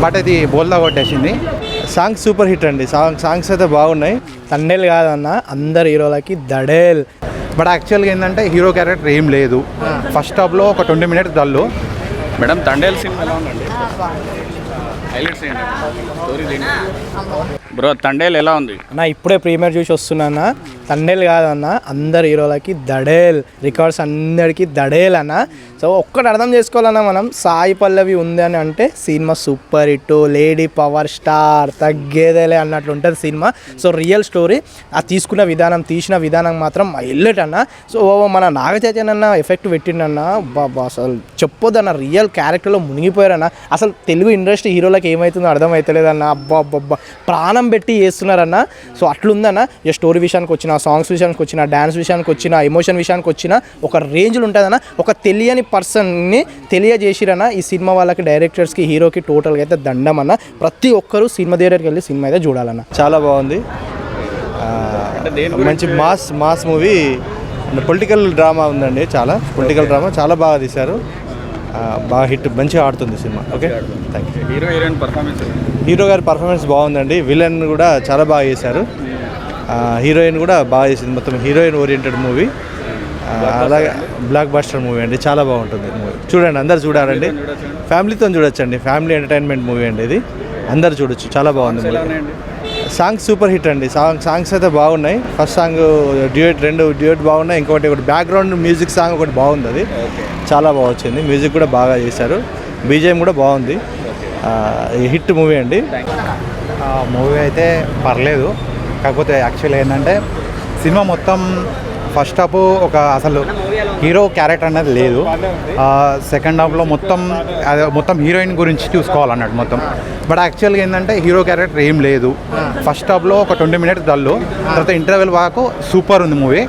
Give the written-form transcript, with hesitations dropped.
But ఇది బోల్దా కొట్టేసింది. Songs super hit అండి. సాంగ్స్ అయితే బాగున్నాయి. తండేలు కాదన్న అందరు హీరోలకి దడేల్. బట్ యాక్చువల్గా ఏంటంటే హీరో క్యారెక్టర్ ఏం లేదు. ఫస్ట్ హాఫ్లో ఒక 20 minutes dull. Madam Thandel cinema ఎలా ఉందండి? హైలైట్స్ ఏంటి? స్టోరీ ఏంటి? బ్రో తండేల్ ఎలా ఉంది అన్న? ఇప్పుడే ప్రీమియర్ చూసి వస్తున్నా. తండేలు కాదన్న అందరు హీరోలకి దడేల్. రికార్డ్స్ అందరికీ దడేల్ అన్న. సో ఒక్కటి అర్థం చేసుకోవాలన్నా, మనం సాయి పల్లవి ఉంది అని అంటే cinema super hit, lady power star, తగ్గేదేలే అన్నట్లు ఉంటుంది సినిమా. So real story. ఆ తీసుకున్న విధానం, తీసిన విధానం మాత్రం హైలైట్ అన్న. సో మన నాగ చైతన్య అన్న ఎఫెక్ట్ పెట్టిండన్న. బాబా అసలు చెప్పొద్దన్న, రియల్ క్యారెక్టర్లో మునిగిపోయారన్న. అసలు తెలుగు ఇండస్ట్రీ హీరోలకు ఏమవుతుందో అర్థమవుతలేదన్న. అబ్బా ప్రాణం పెట్టి చేస్తున్నారన్న. సో అట్లుందన్న. ఇక స్టోరీ విషయానికి వచ్చిన, సాంగ్స్ విషయానికి వచ్చిన, డ్యాన్స్ విషయానికి వచ్చిన, ఎమోషన్ విషయానికి వచ్చిన ఒక రేంజ్లో ఉంటుందన్న. ఒక తెలియని పర్సన్ని తెలియజేసిరన్న ఈ సినిమా. వాళ్ళకి, డైరెక్టర్స్కి, హీరోకి టోటల్గా అయితే దండం అన్న. ప్రతి ఒక్కరూ సినిమా థియేటర్కి వెళ్ళి సినిమా అయితే చూడాలన్న. చాలా బాగుంది. మంచి మాస్ మూవీ. పొలిటికల్ డ్రామా ఉందండి. చాలా పొలిటికల్ డ్రామా చాలా బాగా తీశారు. బాగా హిట్, మంచిగా ఆడుతుంది cinema. Okay, thank you. Hero గారి పర్ఫార్మెన్స్ బాగుందండి. విలన్ కూడా చాలా బాగా చేశారు. హీరోయిన్ కూడా బాగా చేసింది. మొత్తం హీరోయిన్ ఓరియంటెడ్ మూవీ. అలాగే బ్లాక్ బస్టర్ మూవీ అండి. చాలా బాగుంటుంది మూవీ. చూడండి, అందరు చూడాలండి. ఫ్యామిలీతో చూడొచ్చండి. ఫ్యామిలీ ఎంటర్టైన్మెంట్ మూవీ అండి ఇది. అందరు చూడొచ్చు. చాలా బాగుంది మూవీ. సాంగ్స్ సూపర్ హిట్ అండి. సాంగ్స్ అయితే బాగున్నాయి. ఫస్ట్ సాంగ్ రెండు డ్యూయట్ బాగున్నాయి. ఒకటి బ్యాక్గ్రౌండ్ మ్యూజిక్ సాంగ్ ఒకటి బాగుంది. అది చాలా బాగా వచ్చింది. మ్యూజిక్ కూడా బాగా చేశారు. బీజిఎం కూడా బాగుంది. హిట్ మూవీ అండి. మూవీ అయితే పర్లేదు. కాకపోతే యాక్చువల్ ఏంటంటే సినిమా మొత్తం ఫస్ట్ హాఫ్ ఒక అసలు హీరో క్యారెక్టర్ అనేది లేదు. సెకండ్ హాఫ్లో మొత్తం హీరోయిన్ గురించి చూసుకోవాలన్నట్టు మొత్తం. బట్ యాక్చువల్గా ఏంటంటే హీరో క్యారెక్టర్ ఏం లేదు. ఫస్ట్ హాఫ్లో ఒక 20 minutes డల్లు. తర్వాత ఇంటర్వెల్ వరకు సూపర్ ఉంది మూవీ.